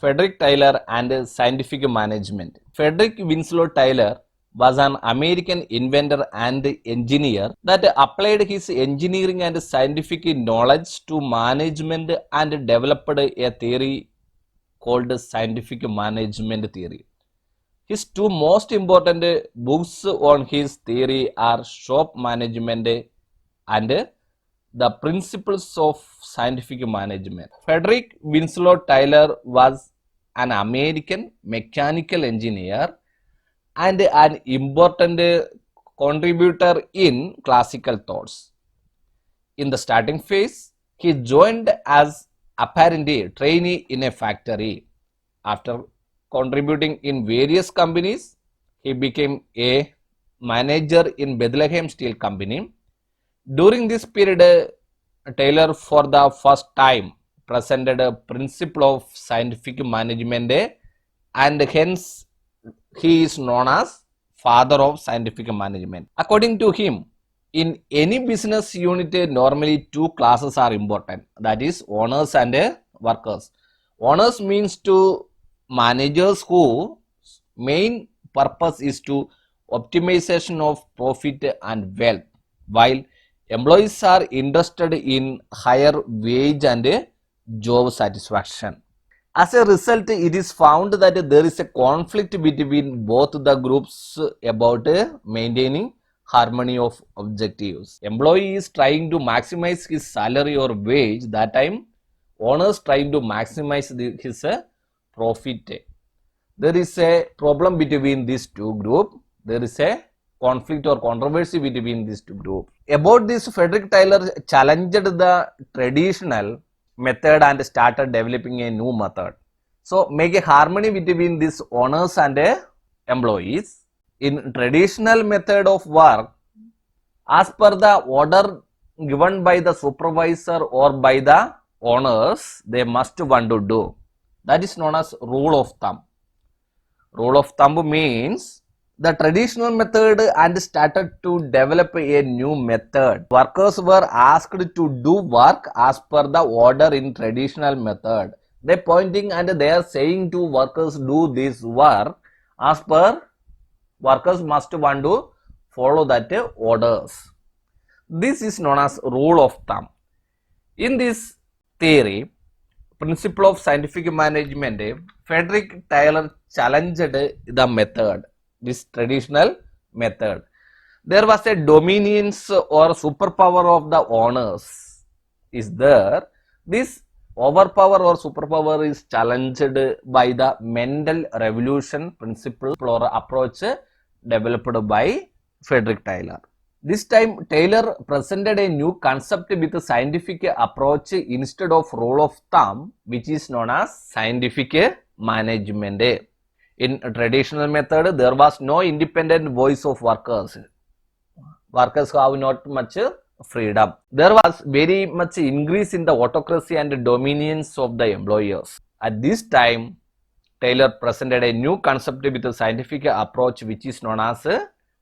Frederick Taylor and scientific management. Frederick Winslow Taylor was an American inventor and engineer that applied his engineering and scientific knowledge to management and developed a theory called scientific management theory. His two most important books on his theory are Shop Management and The Principles of Scientific Management. Frederick Winslow Taylor was an American mechanical engineer and an important contributor in classical thoughts. In the starting phase, he joined as apparently trainee in a factory. After contributing in various companies, he became a manager in Bethlehem Steel Company. During this period, Taylor for the first time presented a principle of scientific management and hence he is known as father of scientific management. According to him, in any business unit, normally two classes are important, that is owners and workers. Owners means to managers whose main purpose is to optimization of profit and wealth, while employees are interested in higher wage and job satisfaction. As a result, it is found that there is a conflict between both the groups about maintaining harmony of objectives. Employee is trying to maximize his salary or wage, that time owners trying to maximize his profit. There is a problem between these two groups. There is a conflict or controversy between these two groups. About this, Frederick Taylor challenged the traditional method and started developing a new method. So, make a harmony between these owners and employees. In traditional method of work, as per the order given by the supervisor or by the owners, they must want to do. That is known as rule of thumb. Rule of thumb means the traditional method and started to develop a new method. Workers were asked to do work as per the order in traditional method. They pointing and they are saying to workers do this work as per workers must want to follow that orders. This is known as rule of thumb. In this theory, principle of scientific management, Frederick Taylor challenged the method, this traditional method. There was a dominance or superpower of the owners is there. This overpower or superpower is challenged by the Mendel revolution principle or approach developed by Frederick Taylor. This time Taylor presented a new concept with a scientific approach instead of rule of thumb, which is known as scientific management. In a traditional method, there was no independent voice of workers. Workers have not much freedom. There was very much increase in the autocracy and dominance of the employers. At this time, Taylor presented a new concept with a scientific approach which is known as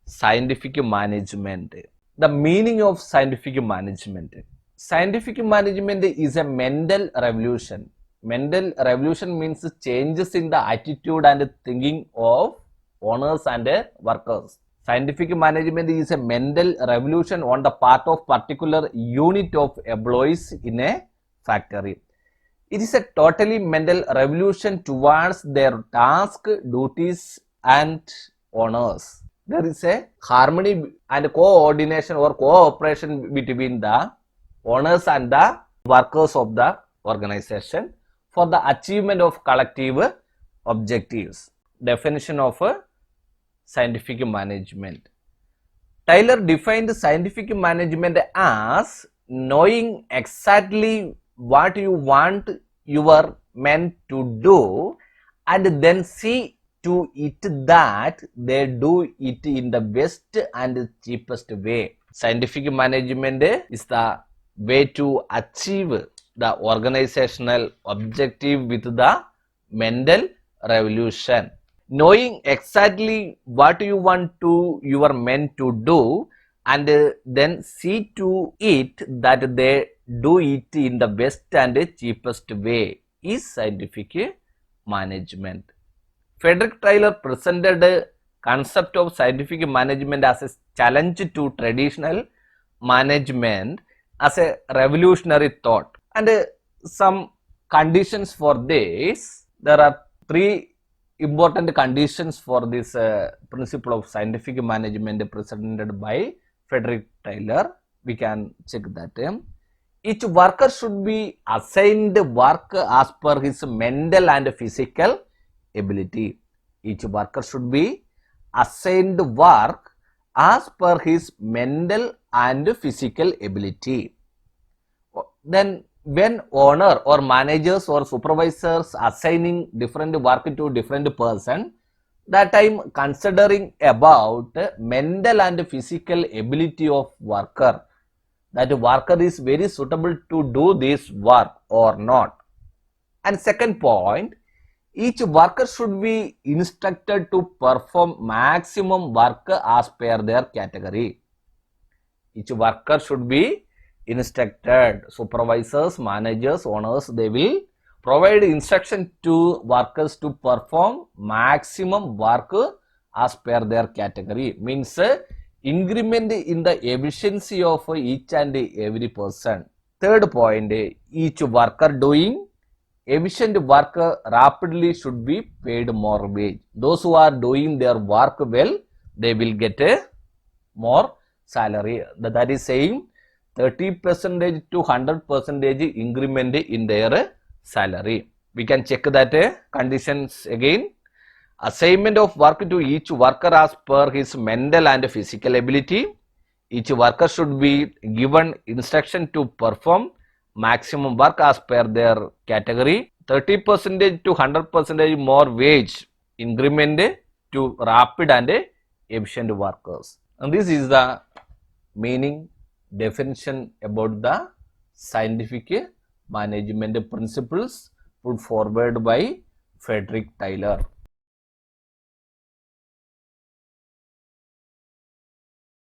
scientific management. The meaning of scientific management. Scientific management is a Mendel revolution. Mendel revolution means changes in the attitude and thinking of owners and workers. Scientific management is a Mendel revolution on the part of particular unit of employees in a factory. It is a totally Mendel revolution towards their task, duties and honors. There is a harmony and coordination or cooperation between the owners and the workers of the organization for the achievement of collective objectives. Definition of scientific management. Taylor defined scientific management as knowing exactly what you want your men to do and then see to it that they do it in the best and cheapest way. Scientific management is the way to achieve the organizational objective with the Mendel revolution. Knowing exactly what you want to your men to do and then see to it that they do it in the best and cheapest way is scientific management. Frederick Taylor presented a concept of scientific management as a challenge to traditional management as a revolutionary thought. And some conditions for this, there are three important conditions for this principle of scientific management presented by Frederick Taylor. We can check that. Each worker should be assigned work as per his mental and physical ability. Each worker should be assigned work as per his mental and physical ability. Then when owner or managers or supervisors assigning different work to different person, that time considering about mental and physical ability of worker, that worker is very suitable to do this work or not. And second point, each worker should be instructed to perform maximum work as per their category. Each worker should be instructed. Supervisors, managers, owners, they will provide instruction to workers to perform maximum work as per their category. Means increment in the efficiency of each and every person. Third point, each worker doing efficient work rapidly should be paid more wage. Those who are doing their work well, they will get a more salary. That is saying 30% to 100% increment in their salary. We can check that conditions again. Assignment of work to each worker as per his mental and physical ability. Each worker should be given instruction to perform maximum work as per their category. 30% to 100% more wage increment to rapid and efficient workers. And this is the meaning definition about the scientific management principles put forward by Frederick Taylor.